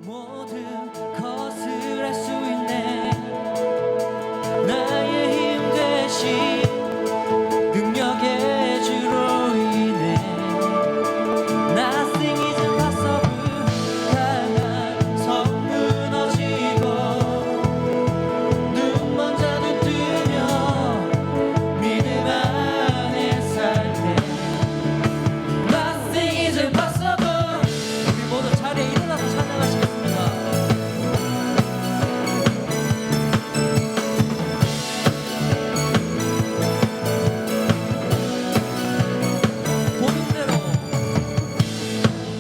모든 것을 할 수 있네. 나의 힘 대신 능력의 주로 인해 Nothing is impossible. 강한 성 무너지고 눈먼 자도 뜨며 믿음 안에 살 때 Nothing is impossible. 우리 모두 자리에 일어나서 찬양하시겠습니다.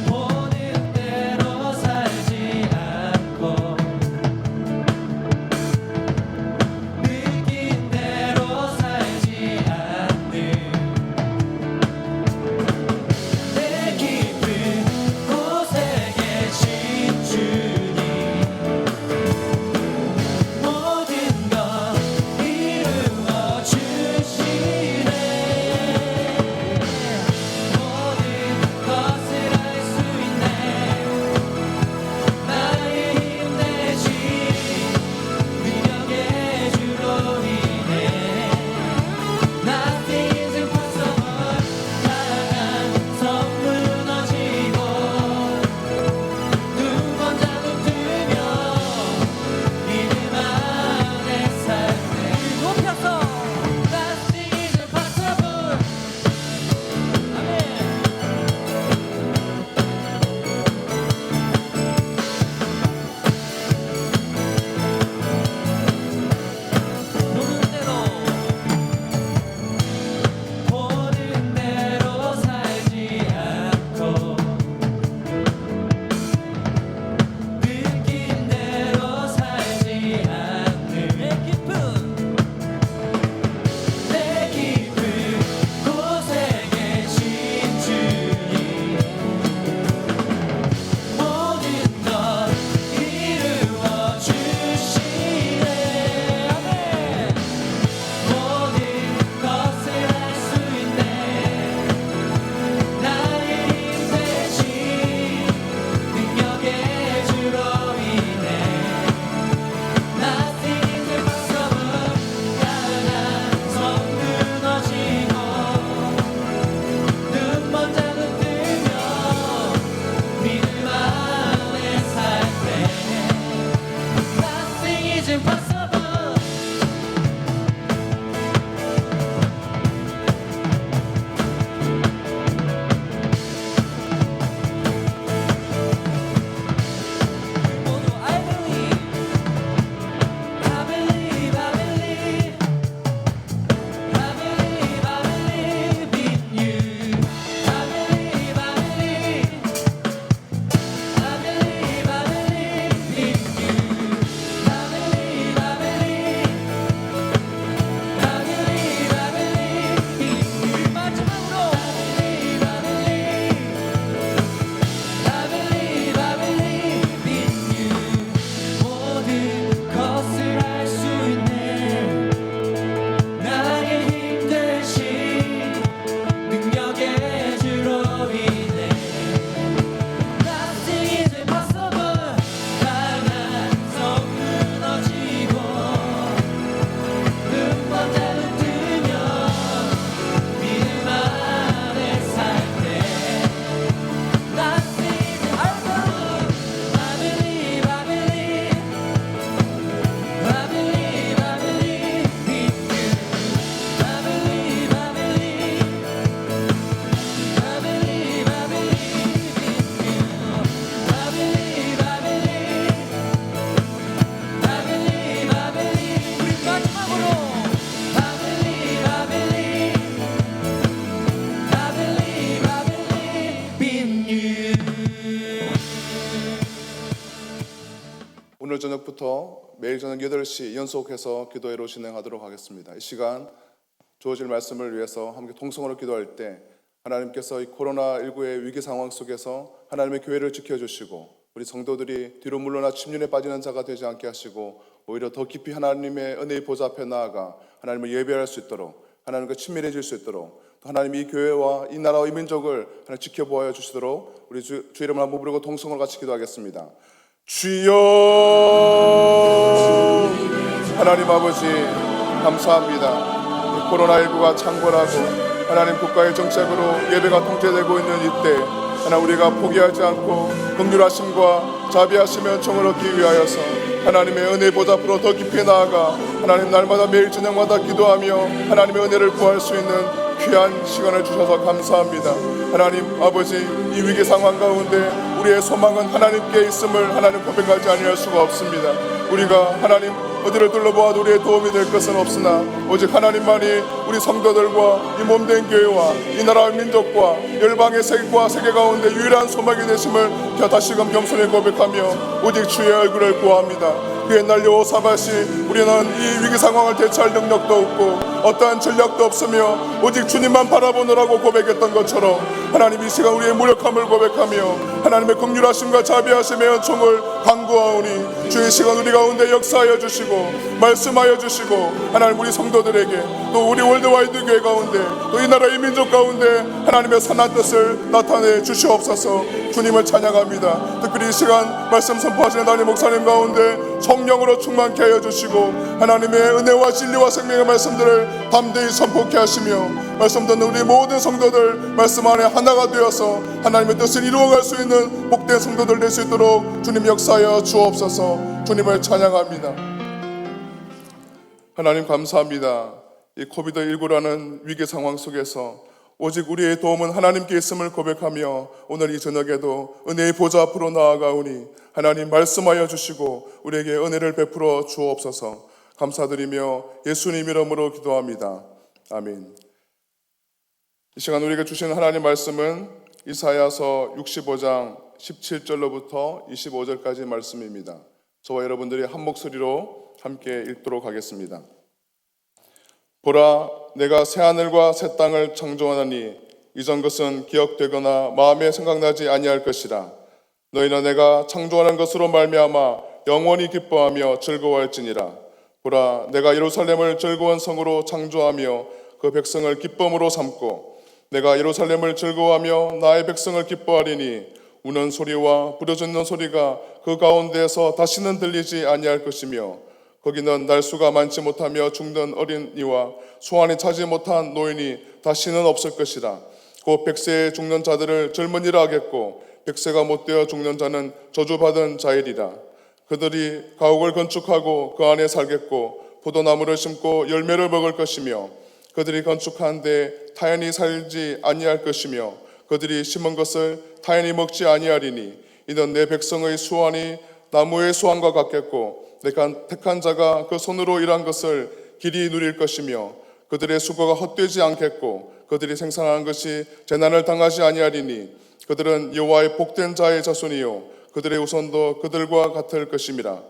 보는 대로 살지 않고 느낀 대로 살지 않는 내 깊은 곳에 계신 주님 모든 것 이루어 주시네. 모든 것을 할 수 있네. 나의 힘 대신 능력의 주로 인해 Nothing is impossible. 강한 성 무너지고 눈먼 자도 뜨며 믿음 안에 살 때 높여서 Nothing is impossible. 아멘. 보는 대로 살지 않고 느낀 대로 살지 않는 내 깊은 곳에 계신 주님 모든 것 이루어 주시네. 아멘. 모든 것을 할 수 있네. 나의 힘 대신 능력의 주로 인해 Nothing is impossible. 강한 성 무너지고 눈먼 자도 뜨며 믿음 안에 살 때 Nothing is impossible. 모두 I believe, I believe, I believe, I believe, I believe in you. I believe, I believe, I believe, I believe in you. I believe, I believe, I believe, I believe in you. 마지막으로 I believe, I believe, I believe, I believe in you. 모든 것을 할 수 있네. 나의 힘 대신 능력의 주로 인해 Nothing is impossible. 강한 성 무너지고 눈먼 자도 뜨며 믿음 안에 살 때 Nothing is impossible. I believe, I believe, I believe, I believe in you. I believe, I believe, I believe, I believe in you. I believe, I believe, I believe, I believe. 우리 마지막으로 I believe, I believe, I believe, I believe in you. 오늘 저녁부터 매일 저녁 8시 연속해서 기도회로 진행하도록 하겠습니다. 이 시간 주어질 말씀을 위해서 함께 통성으로 기도할 때 하나님께서 이 코로나19의 위기 상황 속에서 하나님의 교회를 지켜주시고 우리 성도들이 뒤로 물러나 침륜에 빠지는 자가 되지 않게 하시고 오히려 더 깊이 하나님의 은혜의 보좌 앞에 나아가 하나님을 예배할 수 있도록 하나님과 친밀해질 수 있도록 또 하나님이 이 교회와 이 나라와 이 민족을 하나님 지켜보아 주시도록 우리 주 이름을 한번 부르고 동성을 같이 기도하겠습니다. 주여. 하나님 아버지 감사합니다. 이 코로나19가 창궐하고 하나님 국가의 정책으로 예배가 통제되고 있는 이때 하나님 우리가 포기하지 않고 긍휼하심과 자비하심의 은총을 얻기 위하여서 하나님의 은혜 보좌 앞으로 더 깊이 나아가 하나님 날마다 매일 저녁마다 기도하며 하나님의 은혜를 구할 수 있는 귀한 시간을 주셔서 감사합니다. 하나님 아버지 이 위기 상황 가운데 우리의 소망은 하나님께 있음을 하나님 고백하지 아니할 수가 없습니다. 우리가 하나님 어디를 둘러보아도 우리의 도움이 될 것은 없으나 오직 하나님만이 우리 성도들과 이 몸된 교회와 이 나라의 민족과 열방의 세계과 세계 가운데 유일한 소망이 되심을 다시금 겸손히 고백하며 오직 주의 얼굴을 구합니다. 그 옛날 여호사밧이 우리는 이 위기 상황을 대처할 능력도 없고 어떠한 전략도 없으며 오직 주님만 바라보느라고 고백했던 것처럼 하나님 이 시간 우리의 무력함을 고백하며 하나님의 긍휼하심과 자비하심의 은총을 간구하오니 주의 시간 우리 가운데 역사하여 주시고 말씀하여 주시고 하나님 우리 성도들에게 또 우리 월드와이드 교회 가운데 또 이 나라의 민족 가운데 하나님의 선한 뜻을 나타내 주시옵소서. 주님을 찬양합니다. 특별히 이 시간 말씀 선포하시는 담임 목사님 가운데 성령으로 충만케 하여 주시고 하나님의 은혜와 진리와 생명의 말씀들을 담대히 선포케 하시며 말씀 듣는 우리 모든 성도들 말씀 안에 하나가 되어서 하나님의 뜻을 이루어갈 수 있는 복된 성도들 될 수 있도록 주님 역사하여 주옵소서. 주님을 찬양합니다. 하나님 감사합니다. 이 코비드19라는 위기 상황 속에서 오직 우리의 도움은 하나님께 있음을 고백하며 오늘 이 저녁에도 은혜의 보좌 앞으로 나아가오니 하나님 말씀하여 주시고 우리에게 은혜를 베풀어 주옵소서. 감사드리며 예수님 이름으로 기도합니다. 아멘. 이 시간 우리에게 주신 하나님 말씀은 이사야서 65장 17절로부터 25절까지 말씀입니다. 저와 여러분들이 한 목소리로 함께 읽도록 하겠습니다. 보라, 내가 새하늘과 새 땅을 창조하나니 이전 것은 기억되거나 마음에 생각나지 아니할 것이라. 너희는 내가 창조하는 것으로 말미암아 영원히 기뻐하며 즐거워할지니라. 보라, 내가 예루살렘을 즐거운 성으로 창조하며 그 백성을 기쁨으로 삼고 내가 예루살렘을 즐거워하며 나의 백성을 기뻐하리니 우는 소리와 부르짖는 소리가 그 가운데에서 다시는 들리지 아니할 것이며 거기는 날수가 많지 못하며 죽는 어린이와 소환이 차지 못한 노인이 다시는 없을 것이라. 곧 백세에 죽는 자들을 젊은이라 하겠고 백세가 못되어 죽는 자는 저주받은 자이리라. 그들이 가옥을 건축하고 그 안에 살겠고 포도나무를 심고 열매를 먹을 것이며 그들이 건축한 데 타인이 살지 아니할 것이며 그들이 심은 것을 타인이 먹지 아니하리니 이는 내 백성의 수완이 나무의 수완과 같겠고 내가 택한 자가 그 손으로 일한 것을 길이 누릴 것이며 그들의 수고가 헛되지 않겠고 그들이 생산한 것이 재난을 당하지 아니하리니 그들은 여호와의 복된 자의 자손이요 그들의 후손도 그들과 같을 것임이라.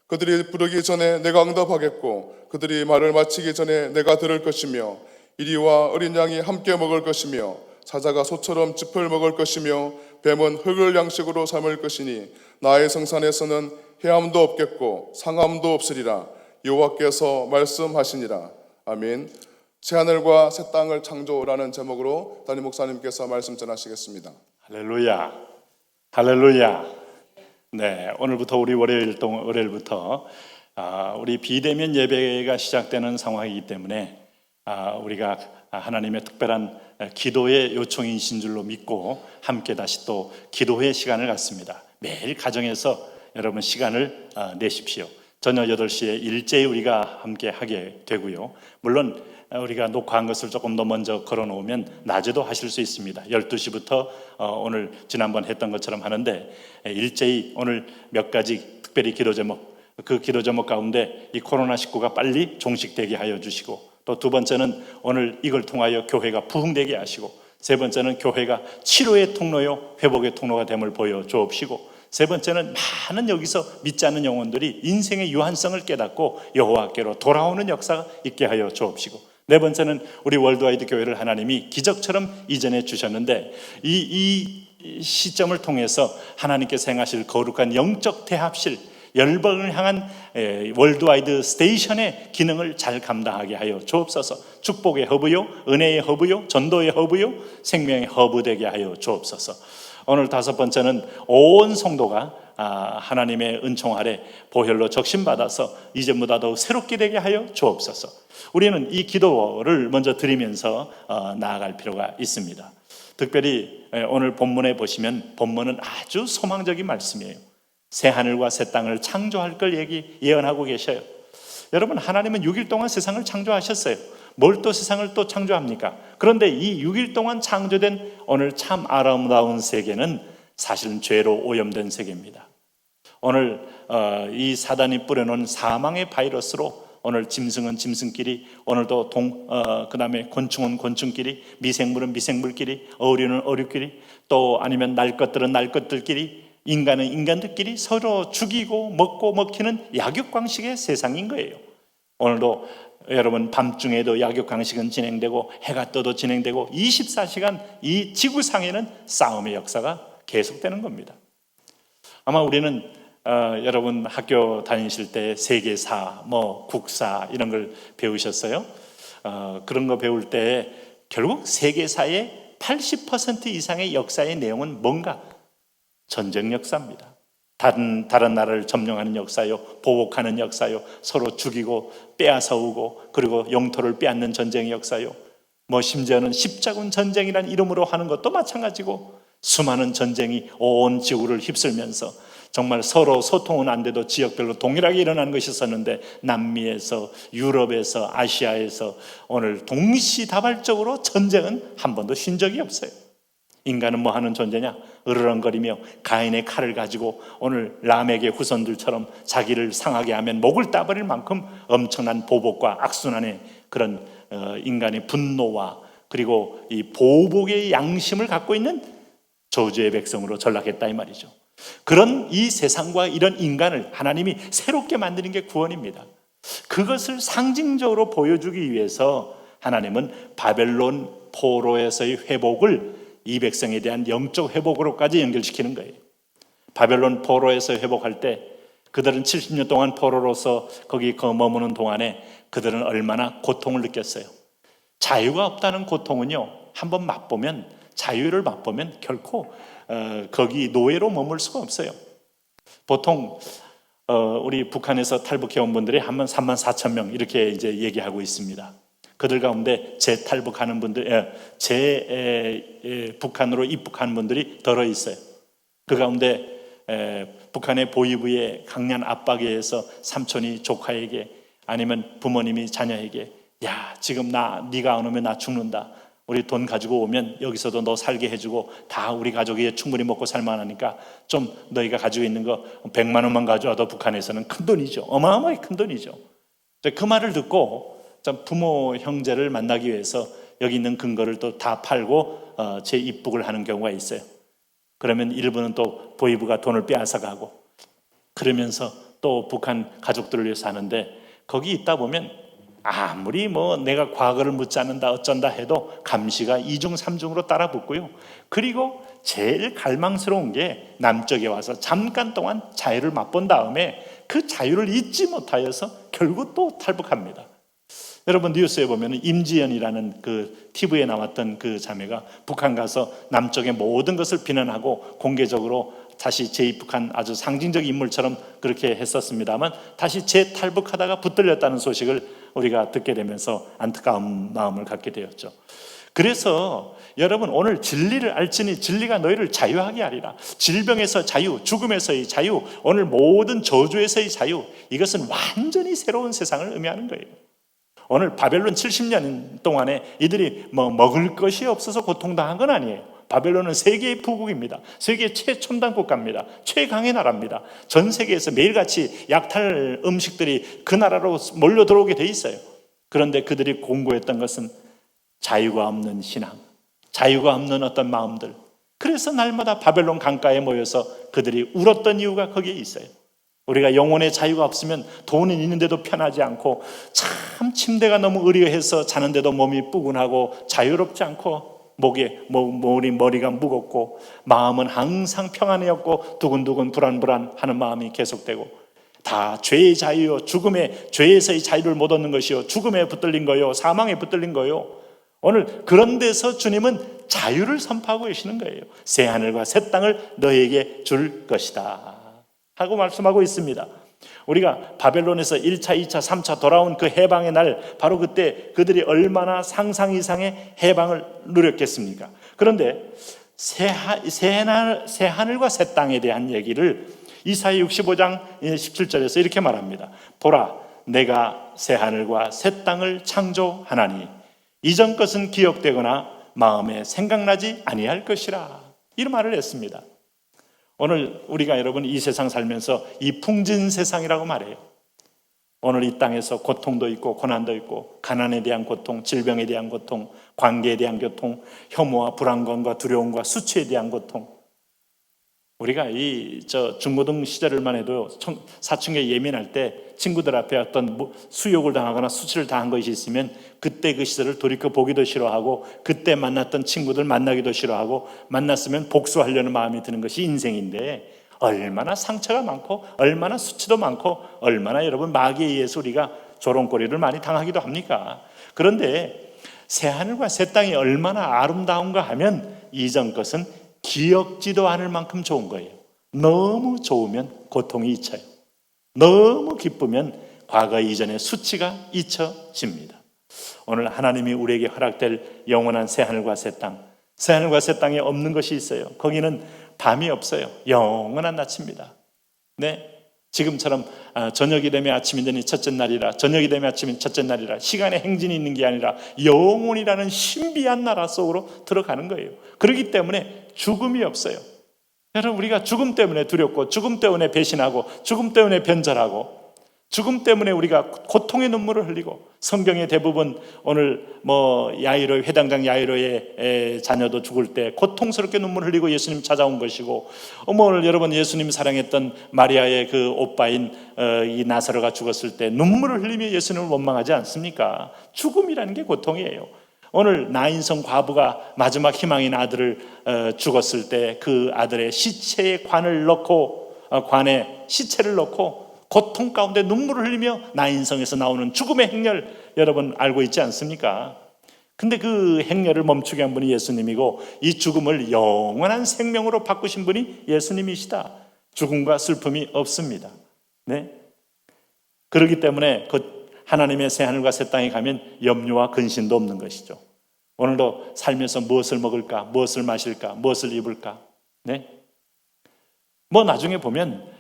그들이 부르기 전에 내가 응답하겠고 그들이 말을 마치기 전에 내가 들을 것이며 이리와 어린 양이 함께 먹을 것이며 사자가 소처럼 짚을 먹을 것이며 뱀은 흙을 양식으로 삼을 것이니 나의 성산에서는 해함도 없겠고 상함도 없으리라. 여호와께서 말씀하시니라. 아멘. 새하늘과 새 땅을 창조라는 제목으로 담임 목사님께서 말씀 전하시겠습니다. 할렐루야, 할렐루야. 네, 오늘부터 우리 월요일부터 우리 비대면 예배가 시작되는 상황이기 때문에 우리가 하나님의 특별한 기도의 요청이신 줄로 믿고 함께 다시 또 기도의 시간을 갖습니다. 매일 가정에서 여러분 시간을 내십시오. 저녁 8시에 일제히 우리가 함께 하게 되고요. 물론 우리가 녹화한 것을 조금 더 먼저 걸어놓으면 낮에도 하실 수 있습니다. 12시부터 오늘 지난번 했던 것처럼 하는데 일제히 오늘 몇 가지 특별히 기도 제목, 그 기도 제목 가운데 이 코로나19가 빨리 종식되게 하여 주시고 또 두 번째는 오늘 이걸 통하여 교회가 부흥되게 하시고 세 번째는 교회가 치료의 통로요 회복의 통로가 됨을 보여 주옵시고 세 번째는 많은 여기서 믿지 않는 영혼들이 인생의 유한성을 깨닫고 여호와께로 돌아오는 역사가 있게 하여 주옵시고 네 번째는 우리 월드와이드 교회를 하나님이 기적처럼 이전해 주셨는데 이 시점을 통해서 하나님께서 행하실 거룩한 영적 대합실 열방을 향한 월드와이드 스테이션의 기능을 잘 감당하게 하여 주옵소서. 축복의 허브요, 은혜의 허브요, 전도의 허브요, 생명의 허브 되게 하여 주옵소서. 오늘 다섯 번째는 온 성도가 하나님의 은총 아래 보혈로 적신받아서 이전보다 더욱 새롭게 되게 하여 주옵소서. 우리는 이 기도를 먼저 드리면서 나아갈 필요가 있습니다. 특별히 오늘 본문에 보시면 본문은 아주 소망적인 말씀이에요. 새 하늘과 새 땅을 창조할 걸 예언하고 계셔요. 여러분, 하나님은 6일 동안 세상을 창조하셨어요. 뭘 또 세상을 또 창조합니까? 그런데 이 6일 동안 창조된 오늘 참 아름다운 세계는 사실은 죄로 오염된 세계입니다. 오늘 이 사단이 뿌려놓은 사망의 바이러스로 오늘 짐승은 짐승끼리, 오늘도 그 다음에 곤충은 곤충끼리, 미생물은 미생물끼리, 어류는 어류끼리, 또 아니면 날 것들은 날 것들끼리, 인간은 인간들끼리 서로 죽이고 먹고 먹히는 약육강식의 세상인 거예요. 오늘도 여러분, 밤중에도 약육강식은 진행되고 해가 떠도 진행되고 24시간 이 지구상에는 싸움의 역사가 계속되는 겁니다. 아마 우리는 여러분 학교 다니실 때 세계사, 국사 이런 걸 배우셨어요? 그런 거 배울 때 결국 세계사의 80% 이상의 역사의 내용은 뭔가? 전쟁 역사입니다. 다른 나라를 점령하는 역사요, 보복하는 역사요, 서로 죽이고 빼앗아오고 그리고 영토를 빼앗는 전쟁의 역사요, 심지어는 십자군 전쟁이라는 이름으로 하는 것도 마찬가지고, 수많은 전쟁이 온 지구를 휩쓸면서 정말 서로 소통은 안 돼도 지역별로 동일하게 일어나는 것이 있었는데, 남미에서 유럽에서 아시아에서 오늘 동시다발적으로 전쟁은 한 번도 쉰 적이 없어요. 인간은 뭐 하는 존재냐? 으르렁거리며 가인의 칼을 가지고 오늘 람에게 후손들처럼 자기를 상하게 하면 목을 따버릴 만큼 엄청난 보복과 악순환의 그런 인간의 분노와 그리고 이 보복의 양심을 갖고 있는 저주의 백성으로 전락했다 이 말이죠. 그런 이 세상과 이런 인간을 하나님이 새롭게 만드는 게 구원입니다. 그것을 상징적으로 보여주기 위해서 하나님은 바벨론 포로에서의 회복을 이 백성에 대한 영적 회복으로까지 연결시키는 거예요. 바벨론 포로에서 회복할 때 그들은 70년 동안 포로로서 거기 머무는 동안에 그들은 얼마나 고통을 느꼈어요. 자유가 없다는 고통은요, 한번 맛보면, 자유를 맛보면 결코 거기 노예로 머물 수가 없어요. 보통 우리 북한에서 탈북해온 분들이 한 34,000명 이렇게 이제 얘기하고 있습니다. 그들 가운데 재탈북하는 분들, 북한으로 입북한 분들이 덜어 있어요. 그 가운데 북한의 보위부의 강렬한 압박에 의해서 삼촌이 조카에게 아니면 부모님이 자녀에게, 야, 지금 네가 안 오면 나 죽는다. 우리 돈 가지고 오면 여기서도 너 살게 해주고 다 우리 가족이 충분히 먹고 살만하니까 좀 너희가 가지고 있는 거 100만 원만 가져와도 북한에서는 큰 돈이죠. 어마어마하게 큰 돈이죠. 그 말을 듣고 부모 형제를 만나기 위해서 여기 있는 근거를 또 다 팔고 재입북을 하는 경우가 있어요. 그러면 일부는 또 보위부가 돈을 빼앗아 가고 그러면서 또 북한 가족들을 위해서 하는데, 거기 있다 보면 아무리 내가 과거를 묻지 않는다 어쩐다 해도 감시가 2중 3중으로 따라 붙고요. 그리고 제일 갈망스러운 게 남쪽에 와서 잠깐 동안 자유를 맛본 다음에 그 자유를 잊지 못하여서 결국 또 탈북합니다. 여러분 뉴스에 보면 임지연이라는 그 TV에 나왔던 그 자매가 북한 가서 남쪽의 모든 것을 비난하고 공개적으로 다시 재입북한 아주 상징적 인물처럼 그렇게 했었습니다만, 다시 재탈북하다가 붙들렸다는 소식을 우리가 듣게 되면서 안타까운 마음을 갖게 되었죠. 그래서 여러분, 오늘 진리를 알지니 진리가 너희를 자유하게 하리라. 질병에서 자유, 죽음에서의 자유, 오늘 모든 저주에서의 자유, 이것은 완전히 새로운 세상을 의미하는 거예요. 오늘 바벨론 70년 동안에 이들이 먹을 것이 없어서 고통당한 건 아니에요. 바벨론은 세계의 부국입니다. 세계 최첨단 국가입니다. 최강의 나라입니다. 전 세계에서 매일같이 약탈 음식들이 그 나라로 몰려 들어오게 돼 있어요. 그런데 그들이 공고했던 것은 자유가 없는 신앙, 자유가 없는 어떤 마음들. 그래서 날마다 바벨론 강가에 모여서 그들이 울었던 이유가 거기에 있어요. 우리가 영혼의 자유가 없으면 돈은 있는데도 편하지 않고, 참 침대가 너무 의료해서 자는데도 몸이 쁘근하고 자유롭지 않고, 머리가 무겁고 마음은 항상 평안이 없고 두근두근 불안불안하는 마음이 계속되고, 다 죄의 자유요, 죄에서의 자유를 못 얻는 것이요, 죽음에 붙들린 거요, 사망에 붙들린 거요. 오늘 그런 데서 주님은 자유를 선포하고 계시는 거예요. 새 하늘과 새 땅을 너희에게 줄 것이다. 하고 말씀하고 있습니다. 우리가 바벨론에서 1차, 2차, 3차 돌아온 그 해방의 날, 바로 그때 그들이 얼마나 상상 이상의 해방을 누렸겠습니까? 그런데 새 하늘과 새 땅에 대한 얘기를 이사야 65장 17절에서 이렇게 말합니다. 보라, 내가 새 하늘과 새 땅을 창조하나니 이전 것은 기억되거나 마음에 생각나지 아니할 것이라. 이런 말을 했습니다. 오늘 우리가 여러분 이 세상 살면서 이 풍진 세상이라고 말해요. 오늘 이 땅에서 고통도 있고 고난도 있고, 가난에 대한 고통, 질병에 대한 고통, 관계에 대한 고통, 혐오와 불안감과 두려움과 수치에 대한 고통. 우리가 중고등 시절만 해도 사춘기에 예민할 때 친구들 앞에 어떤 수욕을 당하거나 수치를 당한 것이 있으면 그때 그 시절을 돌이켜 보기도 싫어하고, 그때 만났던 친구들 만나기도 싫어하고, 만났으면 복수하려는 마음이 드는 것이 인생인데, 얼마나 상처가 많고 얼마나 수치도 많고 얼마나 여러분 마귀에 의해서 우리가 조롱거리를 많이 당하기도 합니까? 그런데 새하늘과 새 땅이 얼마나 아름다운가 하면 이전 것은 기억지도 않을 만큼 좋은 거예요. 너무 좋으면 고통이 잊혀요. 너무 기쁘면 과거 이전의 수치가 잊혀집니다. 오늘 하나님이 우리에게 허락될 영원한 새하늘과 새 땅, 새하늘과 새 땅에 없는 것이 있어요. 거기는 밤이 없어요. 영원한 낮입니다. 네, 지금처럼 저녁이 되면 아침이 되니 첫째 날이라, 저녁이 되면 아침이 첫째 날이라, 시간의 행진이 있는 게 아니라 영원이라는 신비한 나라 속으로 들어가는 거예요. 그렇기 때문에 죽음이 없어요. 여러분, 우리가 죽음 때문에 두렵고, 죽음 때문에 배신하고, 죽음 때문에 변절하고, 죽음 때문에 우리가 고통의 눈물을 흘리고, 성경의 대부분 오늘 야이로, 회당장 야이로의 자녀도 죽을 때 고통스럽게 눈물 흘리고 예수님 찾아온 것이고, 오늘 여러분 예수님 사랑했던 마리아의 그 오빠인 이 나사로가 죽었을 때 눈물을 흘리며 예수님을 원망하지 않습니까? 죽음이라는 게 고통이에요. 오늘 나인성 과부가 마지막 희망인 아들을 죽었을 때 그 아들의 시체에 관에 시체를 넣고 고통 가운데 눈물을 흘리며 나인성에서 나오는 죽음의 행렬, 여러분 알고 있지 않습니까? 근데 그 행렬을 멈추게 한 분이 예수님이고, 이 죽음을 영원한 생명으로 바꾸신 분이 예수님이시다. 죽음과 슬픔이 없습니다. 네? 그렇기 때문에 그 하나님의 새하늘과 새 땅에 가면 염려와 근심도 없는 것이죠. 오늘도 살면서 무엇을 먹을까, 무엇을 마실까, 무엇을 입을까. 네? 나중에 보면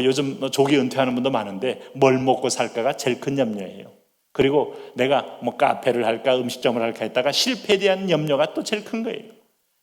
요즘 조기 은퇴하는 분도 많은데 뭘 먹고 살까가 제일 큰 염려예요. 그리고 내가 카페를 할까 음식점을 할까 했다가 실패에 대한 염려가 또 제일 큰 거예요.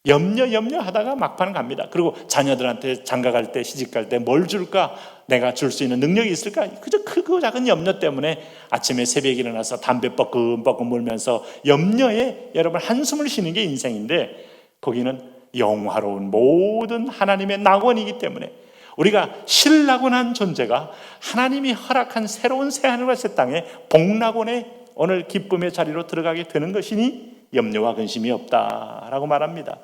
염려하다가 막판은 갑니다. 그리고 자녀들한테 장가갈 때, 시집갈 때 뭘 줄까, 내가 줄 수 있는 능력이 있을까, 그저 크고 작은 염려 때문에 아침에 새벽에 일어나서 담배 뻐끔뻐끔 물면서 염려에 여러분 한숨을 쉬는 게 인생인데, 거기는 영화로운 모든 하나님의 낙원이기 때문에 우리가 신낙원한 존재가 하나님이 허락한 새로운 새하늘과 새 땅에 복낙원의 오늘 기쁨의 자리로 들어가게 되는 것이니 염려와 근심이 없다라고 말합니다.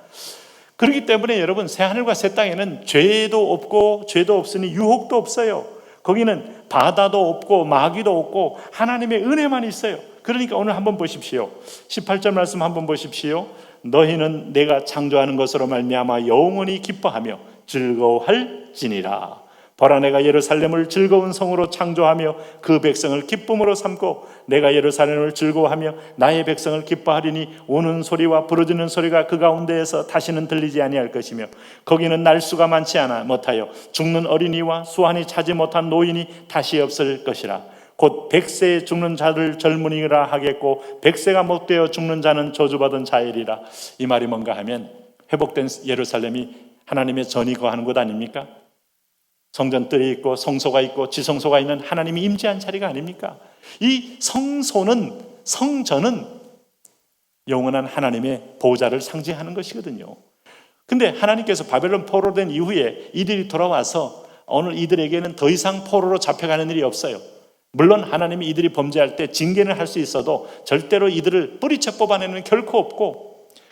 그렇기 때문에 여러분, 새하늘과 새 땅에는 죄도 없고, 죄도 없으니 유혹도 없어요. 거기는 바다도 없고 마귀도 없고 하나님의 은혜만 있어요. 그러니까 오늘 한번 보십시오. 18절 말씀 한번 보십시오. 너희는 내가 창조하는 것으로 말미암아 영원히 기뻐하며 즐거워할지니라. 보라, 내가 예루살렘을 즐거운 성으로 창조하며 그 백성을 기쁨으로 삼고, 내가 예루살렘을 즐거워하며 나의 백성을 기뻐하리니 우는 소리와 부르짖는 소리가 그 가운데에서 다시는 들리지 아니할 것이며, 거기는 날수가 많지 않아 못하여 죽는 어린이와 수완이 차지 못한 노인이 다시 없을 것이라. 곧 100세에 죽는 자를 젊은이라 하겠고 100세가 못되어 죽는 자는 저주받은 자이리라. 이 말이 뭔가 하면, 회복된 예루살렘이 하나님의 전이 거하는 곳 아닙니까? 성전들이 있고 성소가 있고 지성소가 있는 하나님이 임재한 자리가 아닙니까? 이 성전은 영원한 하나님의 보좌를 상징하는 것이거든요. 근데 하나님께서 바벨론 포로된 이후에 이들이 돌아와서 오늘 이들에게는 더 이상 포로로 잡혀가는 일이 없어요. 물론 하나님이 이들이 범죄할 때 징계는 할 수 있어도 절대로 이들을 뿌리채 뽑아내는 결코 없고,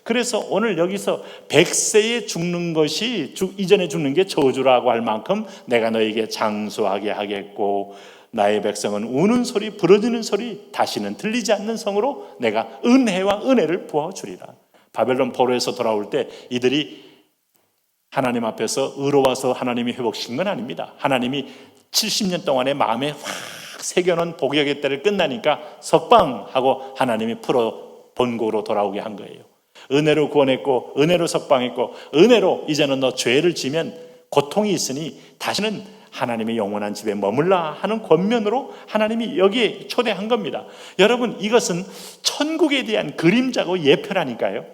그래서 오늘 여기서 100세에 죽는 것이 이전에 죽는 게 저주라고 할 만큼 내가 너에게 장수하게 하겠고, 나의 백성은 우는 소리, 부르짖는 소리 다시는 들리지 않는 성으로 내가 은혜와 은혜를 부어주리라. 바벨론 포로에서 돌아올 때 이들이 하나님 앞에서 의로워서 하나님이 회복시킨 건 아닙니다. 하나님이 70년 동안의 마음에 확 새겨놓은 복역의 때를 끝나니까 석방하고 하나님이 풀어 본고로 돌아오게 한 거예요. 은혜로 구원했고 은혜로 석방했고 은혜로 이제는 너 죄를 지면 고통이 있으니 다시는 하나님의 영원한 집에 머물라 하는 권면으로 하나님이 여기에 초대한 겁니다. 여러분, 이것은 천국에 대한 그림자고 예표라니까요.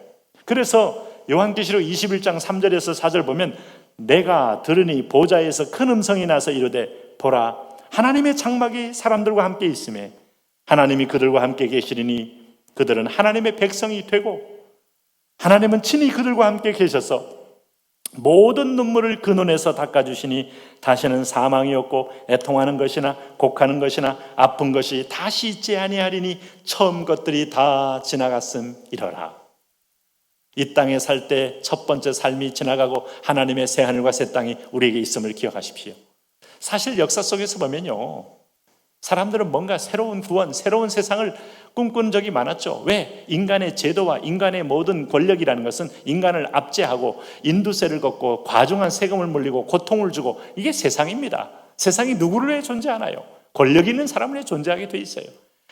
그래서 요한계시록 21장 3절에서 4절 보면 내가 들으니 보좌에서 큰 음성이 나서 이르되 보라 하나님의 장막이 사람들과 함께 있으매 하나님이 그들과 함께 계시리니 그들은 하나님의 백성이 되고 하나님은 친히 그들과 함께 계셔서 모든 눈물을 그 눈에서 닦아주시니 다시는 사망이 없고 애통하는 것이나 곡하는 것이나 아픈 것이 다시 있지 아니하리니 처음 것들이 다 지나갔음이러라. 이 땅에 살 때 첫 번째 삶이 지나가고 하나님의 새하늘과 새 땅이 우리에게 있음을 기억하십시오. 사실 역사 속에서 보면요, 사람들은 뭔가 새로운 구원, 새로운 세상을 꿈꾸는 적이 많았죠. 왜? 인간의 제도와 인간의 모든 권력이라는 것은 인간을 압제하고 인두세를 걷고 과중한 세금을 물리고 고통을 주고 이게 세상입니다. 세상이 누구를 위해 존재하나요? 권력 있는 사람을 위해 존재하게 돼 있어요.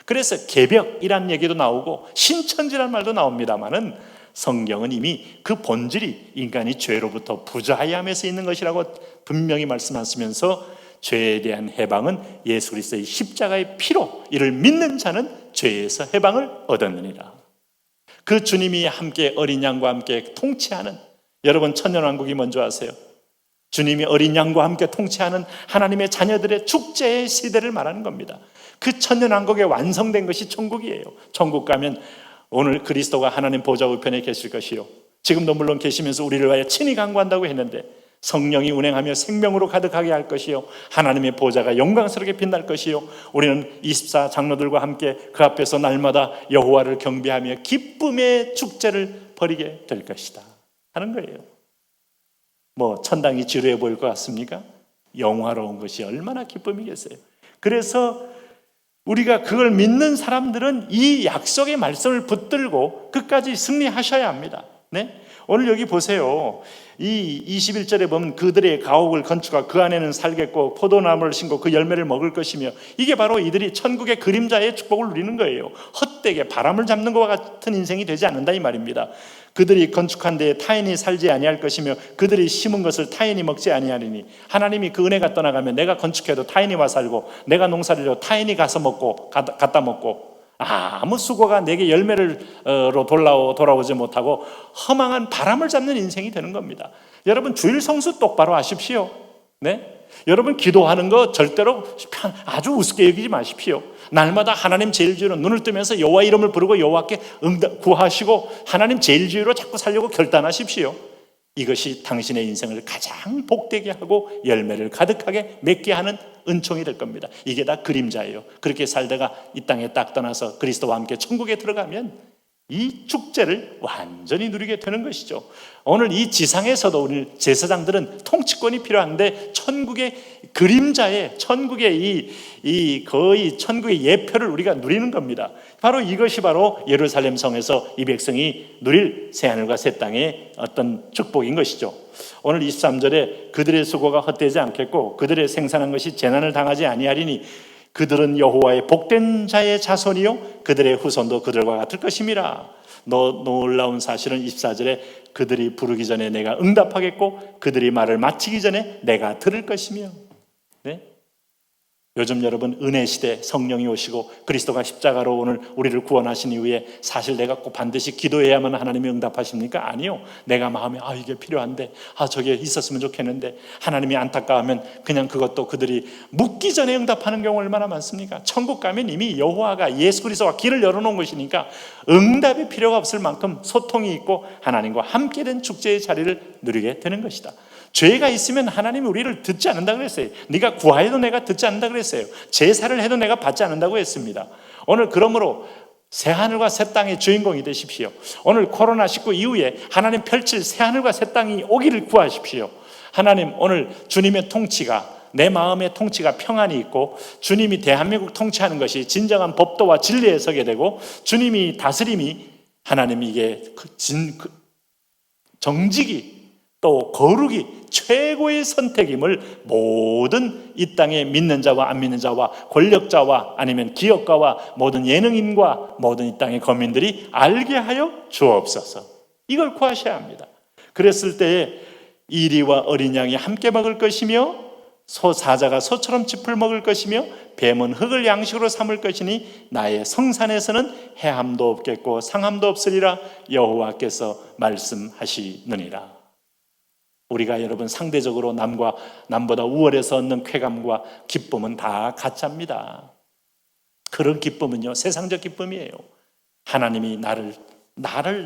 그래서 개벽이라는 얘기도 나오고 신천지라는 말도 나옵니다만은 성경은 이미 그 본질이 인간이 죄로부터 부자하여함에서 있는 것이라고 분명히 말씀하시면서 죄에 대한 해방은 예수 그리스도의 십자가의 피로 이를 믿는 자는 죄에서 해방을 얻었느니라. 그 주님이 함께 어린 양과 함께 통치하는, 여러분 천년왕국이 뭔지 아세요? 주님이 어린 양과 함께 통치하는 하나님의 자녀들의 축제의 시대를 말하는 겁니다. 그 천년왕국에 완성된 것이 천국이에요. 천국 가면 오늘 그리스도가 하나님 보좌 우편에 계실 것이요, 지금도 물론 계시면서 우리를 위하여 친히 강구한다고 했는데 성령이 운행하며 생명으로 가득하게 할 것이요, 하나님의 보좌가 영광스럽게 빛날 것이요, 우리는 24 장로들과 함께 그 앞에서 날마다 여호와를 경배하며 기쁨의 축제를 벌이게 될 것이다 하는 거예요. 뭐 천당이 지루해 보일 것 같습니까? 영화로운 것이 얼마나 기쁨이겠어요. 그래서 우리가 그걸 믿는 사람들은 이 약속의 말씀을 붙들고 끝까지 승리하셔야 합니다. 네? 오늘 여기 보세요. 이 21절에 보면 그들의 가옥을 건축하고 그 안에는 살겠고 포도나무를 심고 그 열매를 먹을 것이며, 이게 바로 이들이 천국의 그림자의 축복을 누리는 거예요. 헛되게 바람을 잡는 것과 같은 인생이 되지 않는다 이 말입니다. 그들이 건축한 데에 타인이 살지 아니할 것이며 그들이 심은 것을 타인이 먹지 아니하리니, 하나님이 그 은혜가 떠나가면 내가 건축해도 타인이 와 살고 내가 농사를 져도 타인이 가서 먹고 갖다 먹고 아무 수고가 내게 열매로 돌아오지 못하고 허망한 바람을 잡는 인생이 되는 겁니다. 여러분 주일 성수 똑바로 하십시오. 네? 여러분 기도하는 거 절대로 아주 우습게 여기지 마십시오. 날마다 하나님 제일주의로 눈을 뜨면서 여호와 이름을 부르고 여호와께 구하시고 하나님 제일주의로 자꾸 살려고 결단하십시오. 이것이 당신의 인생을 가장 복되게 하고 열매를 가득하게 맺게 하는 은총이 될 겁니다. 이게 다 그림자예요. 그렇게 살다가 이 땅에 딱 떠나서 그리스도와 함께 천국에 들어가면 이 축제를 완전히 누리게 되는 것이죠. 오늘 이 지상에서도 우리 제사장들은 통치권이 필요한데 천국의 그림자의, 천국의 이 거의 천국의 예표를 우리가 누리는 겁니다. 바로 이것이 바로 예루살렘 성에서 이 백성이 누릴 새하늘과 새 땅의 어떤 축복인 것이죠. 오늘 23절에 그들의 수고가 헛되지 않겠고 그들의 생산한 것이 재난을 당하지 아니하리니 그들은 여호와의 복된 자의 자손이요 그들의 후손도 그들과 같을 것임이라. 놀라운 사실은 24절에 그들이 부르기 전에 내가 응답하겠고 그들이 말을 마치기 전에 내가 들을 것이며. 네? 요즘 여러분 은혜 시대, 성령이 오시고 그리스도가 십자가로 오늘 우리를 구원하신 이후에 사실 내가 꼭 반드시 기도해야만 하나님이 응답하십니까? 아니요. 내가 마음에 이게 필요한데 저게 있었으면 좋겠는데 하나님이 안타까우면 그냥 그것도 그들이 묻기 전에 응답하는 경우 얼마나 많습니까? 천국 가면 이미 여호와가 예수 그리스도가 길을 열어놓은 것이니까 응답이 필요가 없을 만큼 소통이 있고 하나님과 함께된 축제의 자리를 누리게 되는 것이다. 죄가 있으면 하나님이 우리를 듣지 않는다 그랬어요. 네가 구하여도 내가 듣지 않는다 그랬어요. 제사를 해도 내가 받지 않는다고 했습니다. 오늘 그러므로 새하늘과 새 땅의 주인공이 되십시오. 오늘 코로나19 이후에 하나님 펼칠 새하늘과 새 땅이 오기를 구하십시오. 하나님 오늘 주님의 통치가, 내 마음의 통치가 평안이 있고 주님이 대한민국 통치하는 것이 진정한 법도와 진리에 서게 되고 주님이 다스림이 하나님 이게 정직이 또 거룩이 최고의 선택임을 모든 이 땅에 믿는 자와 안 믿는 자와 권력자와 아니면 기업가와 모든 예능인과 모든 이 땅의 거민들이 알게 하여 주옵소서. 이걸 구하셔야 합니다. 그랬을 때에 이리와 어린 양이 함께 먹을 것이며 사자가 소처럼 짚을 먹을 것이며 뱀은 흙을 양식으로 삼을 것이니 나의 성산에서는 해함도 없겠고 상함도 없으리라 여호와께서 말씀하시느니라. 우리가 여러분 상대적으로 남보다 우월해서 얻는 쾌감과 기쁨은 다 가짜입니다. 그런 기쁨은요, 세상적 기쁨이에요. 하나님이 나를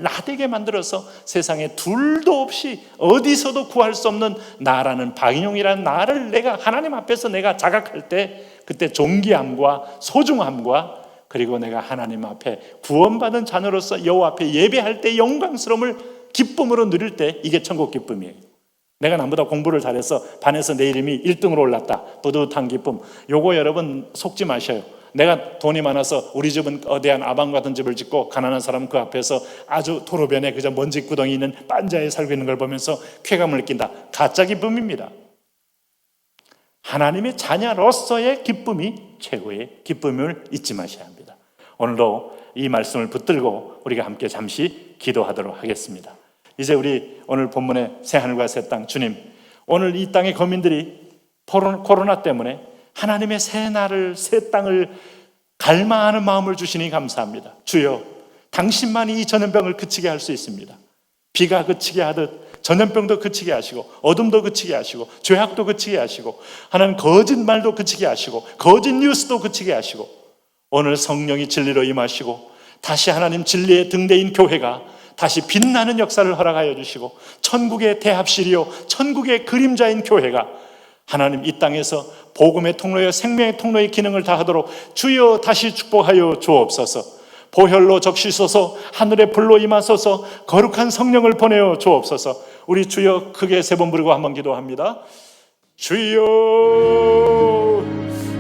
나되게 만들어서 세상에 둘도 없이 어디서도 구할 수 없는 나라는 박인용이라는 나를 내가 하나님 앞에서 내가 자각할 때 그때 존귀함과 소중함과 그리고 내가 하나님 앞에 구원받은 자녀로서 여호와 앞에 예배할 때 영광스러움을 기쁨으로 누릴 때 이게 천국 기쁨이에요. 내가 남보다 공부를 잘해서 반에서 내 이름이 1등으로 올랐다. 뿌듯한 기쁨. 요거 여러분 속지 마셔요. 내가 돈이 많아서 우리 집은 거대한 아방 같은 집을 짓고 가난한 사람 그 앞에서 아주 도로변에 그저 먼지 구덩이 있는 반자에 살고 있는 걸 보면서 쾌감을 느낀다. 가짜 기쁨입니다. 하나님의 자녀로서의 기쁨이 최고의 기쁨을 잊지 마셔야 합니다. 오늘도 이 말씀을 붙들고 우리가 함께 잠시 기도하도록 하겠습니다. 이제 우리 오늘 본문의 새하늘과 새 땅, 주님, 오늘 이 땅의 거민들이 코로나 때문에 하나님의 새 날을, 새 땅을 갈망하는 마음을 주시니 감사합니다. 주여, 당신만이 이 전염병을 그치게 할 수 있습니다. 비가 그치게 하듯 전염병도 그치게 하시고 어둠도 그치게 하시고 죄악도 그치게 하시고 하나님 거짓말도 그치게 하시고 거짓 뉴스도 그치게 하시고 오늘 성령이 진리로 임하시고 다시 하나님 진리의 등대인 교회가 다시 빛나는 역사를 허락하여 주시고 천국의 대합실이요 천국의 그림자인 교회가 하나님 이 땅에서 복음의 통로여 생명의 통로의 기능을 다하도록 주여 다시 축복하여 주옵소서. 보혈로 적시소서, 하늘의 불로 임하소서, 거룩한 성령을 보내어 주옵소서. 우리 주여 크게 세 번 부르고 한번 기도합니다. 주여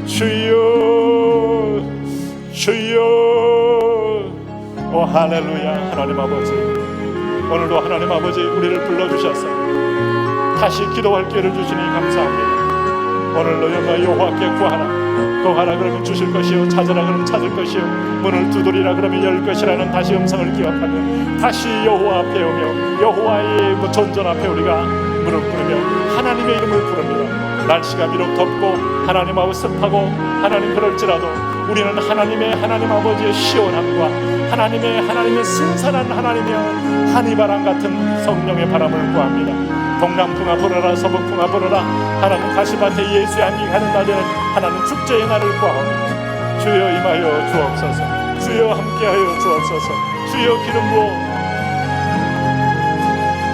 주여 주여. 오 할렐루야. 하나님 아버지, 오늘도 하나님 아버지 우리를 불러주셔서 다시 기도할 기회를 주시니 감사합니다. 오늘 너희가 여호와께 구하라 그러면 주실 것이요 찾으라 그러면 찾을 것이요 문을 두드리라 그러면 열 것이라는 다시 음성을 기억하며 다시 여호와 앞에 오며 여호와의 존전 앞에 우리가 무릎 꿇으며 하나님의 이름을 부릅니다. 날씨가 비록 덥고 하나님 아버지 습하고 하나님 그럴지라도 우리는 하나님 아버지의 시원함과 하나님의 신선한 하나님의 한이바람 같은 성령의 바람을 구합니다. 동남풍아 불어라 서북풍아 불어라. 하나님 가시밭에 예수의 향기 가는 날에는 하나님 축제의 날을 구하옵니다. 주여 임하여 주옵소서. 주여 함께하여 주옵소서. 주여 기름 부어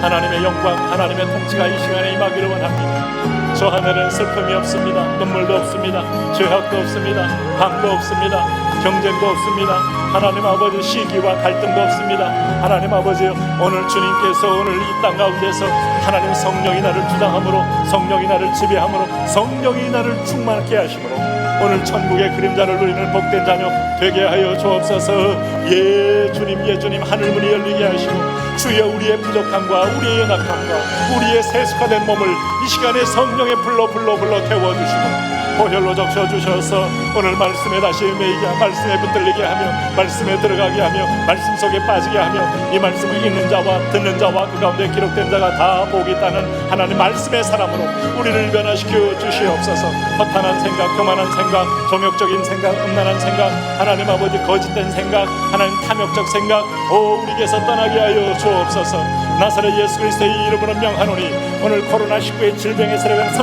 하나님의 영광 하나님의 통치가 이 시간에 임하기를 원합니다. 저 하늘은 슬픔이 없습니다. 눈물도 없습니다. 죄악도 없습니다. 밤도 없습니다. 경쟁도 없습니다. 하나님 아버지 시기와 갈등도 없습니다. 하나님 아버지 오늘 주님께서 오늘 이 땅 가운데서 하나님 성령이 나를 주장함으로 성령이 나를 지배함으로 성령이 나를 충만케 하심으로 오늘 천국의 그림자를 누리는 복된 자녀 되게 하여 주옵소서. 예 주님 하늘문이 열리게 하시고 주여 우리의 부족함과 우리의 연약함과 우리의 세속화된 몸을 이 시간에 성령의 불로 태워주시고 보혈로 적셔주셔서 오늘 말씀에 다시 매이게 말씀에 붙들리게 하며 말씀에 들어가게 하며 말씀 속에 빠지게 하며 이 말씀을 읽는 자와 듣는 자와 그 가운데 기록된 자가 다 복이 있다는 하나님 말씀의 사람으로 우리를 변화시켜 주시옵소서. 허탄한 생각, 교만한 생각, 정욕적인 생각, 음란한 생각, 하나님 아버지 거짓된 생각, 하나님 탐욕적 생각 우리에게서 떠나게 하여 주옵소서. 나사렛 예수 그리스도의 이름으로 명하노니 오늘 코로나19의 질병의 세력은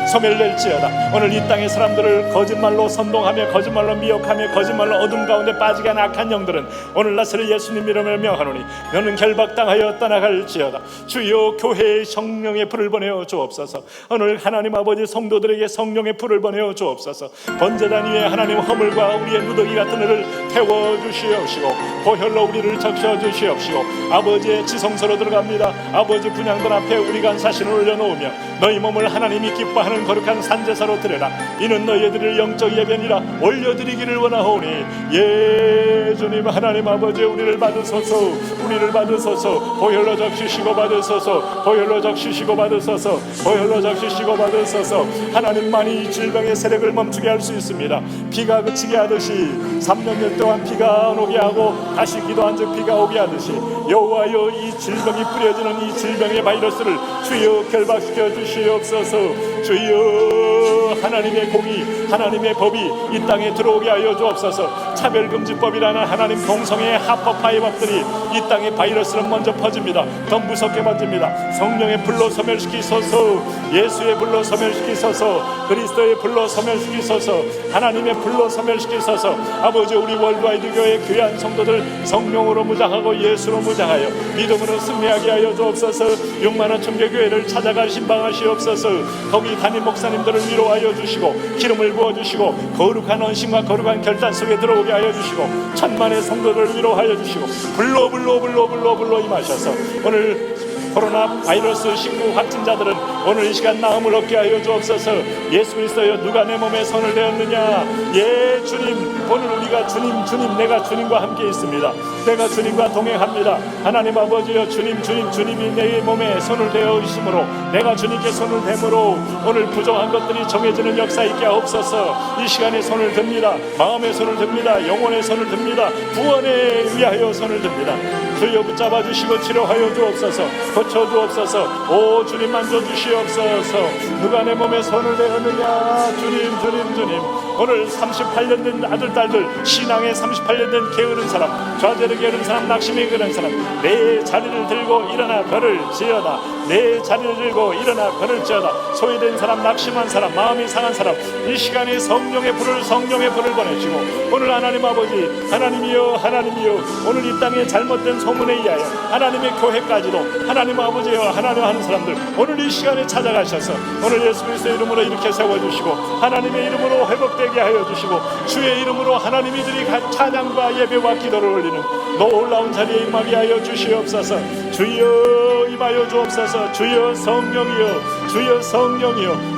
소멸될지어다. 오늘 이 땅의 사람들을 거짓말로 선동하며 거짓말로 미혹하며 거짓말로 어둠 가운데 빠지게 하는 악한 영들은 오늘 나사렛 예수님 이름을 명하노니 너는 결박당하여 떠나갈지어다. 주여 교회의 성령의 불을 보내어 주옵소서. 오늘 하나님 아버지 성도들에게 성령의 불을 보내어 주옵소서. 번제단 위에 하나님 허물과 우리의 누더기 같은 일을 태워주시옵시고 보혈로 우리를 적셔주시옵시고 아버지의 지성소로 들어갑니다. 아버지 분향단 앞에 우리가 사신을 올려놓으며 너희 몸을 하나님이 기뻐하는 거룩한 산제사로 드려라. 이는 너희들을 영적 영적 예배니라 올려드리기를 원하오니 예 주님 하나님 아버지 우리를 받으소서 우리를 받으소서 보혈로 적시시고 받으소서 보혈로 적시시고 받으소서 보혈로 적시시고 받으소서 하나님만이 이 질병의 세력을 멈추게 할 수 있습니다. 비가 그치게 하듯이 3년 동안 비가 안 오게 하고 다시 기도한 즉 비가 오게 하듯이 여호와여 이 질병이 뿌려지는 이 질병의 바이러스를 주여 결박시켜 주시옵소서. 주여 하나님의 공의 하나님의 법이 이 땅에 들어오게 하여 주옵소서. 차별금지법이라는 하나님 동성애의 합법화의 법들이 이 땅에 바이러스는 먼저 퍼집니다. 더 무섭게 번집니다. 성령의 불로 소멸시키소서. 예수의 불로 소멸시키소서. 그리스도의 불로 소멸시키소서. 하나님의 불로 소멸시키소서. 아버지 우리 월드와이드 교회 귀한 성도들 성령으로 무장하고 예수로 무장하여 믿음으로 승리하게 하여 주옵소서. 6만원 청교교회를 찾아가 신방하시옵소서. 거기 담임 목사님들을 위로하여 주시고 기름을 부어주시고 거룩한 언심과 거룩한 결단 속에 들어오게 하여 주시고 천만의 성도를 위로하여 주시고 불로 임하셔서 오늘 코로나 바이러스 19 확진자들은 오늘 이 시간 나음을 얻게 하여 주옵소서. 예수 그리스도여 누가 내 몸에 손을 대었느냐. 예 주님 오늘 우리가 주님 내가 주님과 함께 있습니다. 내가 주님과 동행합니다. 하나님 아버지여 주님이 내 몸에 손을 대어 있으므로 내가 주님께 손을 대므로 오늘 부족한 것들이 정해지는 역사 있게 하옵소서. 이 시간에 손을 듭니다. 마음의 손을 듭니다. 영혼의 손을 듭니다. 구원에 위하여 손을 듭니다. 주여 붙잡아 주시고 치료하여 주옵소서. 고쳐 주옵소서. 오 주님 만져 주시옵소서. 누가 내 몸에 손을 대었느냐. 주님 오늘 38년 된 아들 딸들 신앙에 38년 된 게으른 사람 좌절에 게으른 사람 낙심에 게으른 사람 내 자리를 들고 일어나 별을 지어다. 내 자리를 들고 일어나 별을 지어다. 소외된 사람 낙심한 사람 마음이 상한 사람 이 시간에 성령의 불을 보내시고 오늘 하나님 아버지 하나님이여 오늘 이 땅에 잘못된 소문에 의하여 하나님의 교회까지도 하나님 아버지여 하나님 하는 사람들 오늘 이 시간에 찾아가셔서 오늘 예수 그리스도의 이름으로 이렇게 세워주시고 하나님의 이름으로 회복되게 하여 주시고 주의 이름으로 하나님이들이 찬양과 예배와 기도를 올리는 놀라운 자리에 임하게 하여 주시옵소서. 주여 임하여 주옵소서. 주여 성령이여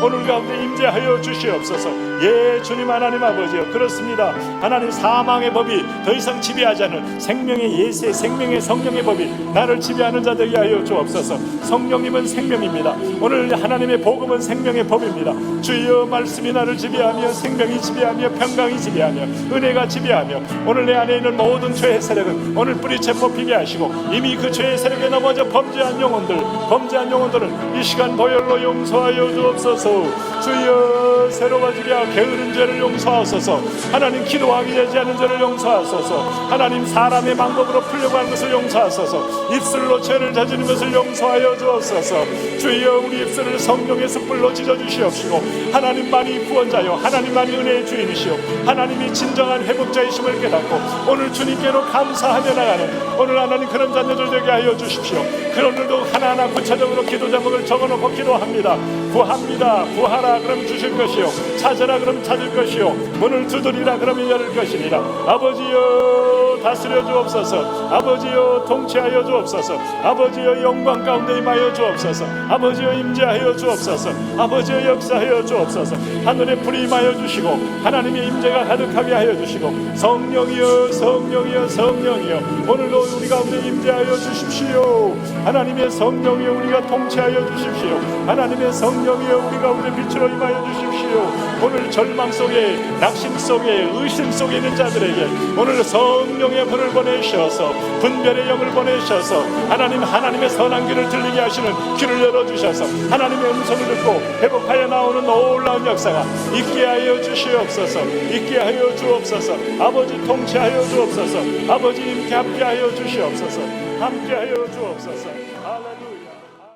오늘 가운데 임재하여 주시옵소서. 예 주님 하나님 아버지여 그렇습니다. 하나님 사망의 법이 더 이상 지배하지 않는 생명의 예세 생명의 성령의 법이 나를 지배하는 자들이 하여 주옵소서. 성령님은 생명입니다. 오늘 하나님의 복음은 생명의 법입니다. 주여 말씀이 나를 지배하며 생명이 지배하며 평강이 지배하며 은혜가 지배하며 오늘 내 안에 있는 모든 죄의 세력은 오늘 뿌리채 뽑히게 하시고 이미 그 죄의 세력에 넘어져 범죄한 영혼들은 이 시간 보혈로 용서하여 주옵소서. 주여 새로워지게 하고 게으른 죄를 용서하소서. 하나님 기도하기 되지 않은 죄를 용서하소서. 하나님 사람의 방법으로 풀려고 하는 것을 용서하소서. 입술로 죄를 저지른 것을 용서하여 주옵소서. 주여 우리 입술을 성령의 숯불로 찢어주시옵시고 하나님만이 구원자요 하나님만이 은혜의 주인이시오 하나님이 진정한 회복자이심을 깨닫고 오늘 주님께로 감사하며 나가는 오늘 하나님 그런 자녀들 되게 하여 주십시오. 그런들도 하나하나 구체적으로 기도 제목을 적어놓고 기도합니다. 구하라 그럼 주실 것이요 찾으라 그럼 찾을 것이요 문을 두드리라 그러면 열릴 것이니라. 아버지여 다스려 주옵소서. 아버지여 통치하여 주옵소서. 아버지여 영광 가운데 임하여 주옵소서. 아버지여 임재하여 주옵소서. 아버지여 역사하여 주옵소서. 하늘의 불이 임하여 주시고 하나님의 임재가 가득하게 하여 주시고 성령이여 오늘도 우리 가운데 임재하여 주십시오. 하나님의 성령이여 우리가 통치하여 주십시오. 하나님의 성령이여 우리 가운데 빛으로 임하여 주십시오. 오늘 절망 속에 낙심 속에 의심 속에 있는 자들에게 오늘 성령의 불을 보내셔서 분별의 영을 보내셔서 하나님의 선한 길을 들리게 하시는 길을 열어주셔서 하나님의 음성을 듣고 회복하여 나오는 놀라운 역사가 있게 하여 주시옵소서. 있게 하여 주옵소서. 아버지 통치하여 주옵소서. 아버지 함께 하여 주시옵소서. 함께 하여 주옵소서. 할렐루야.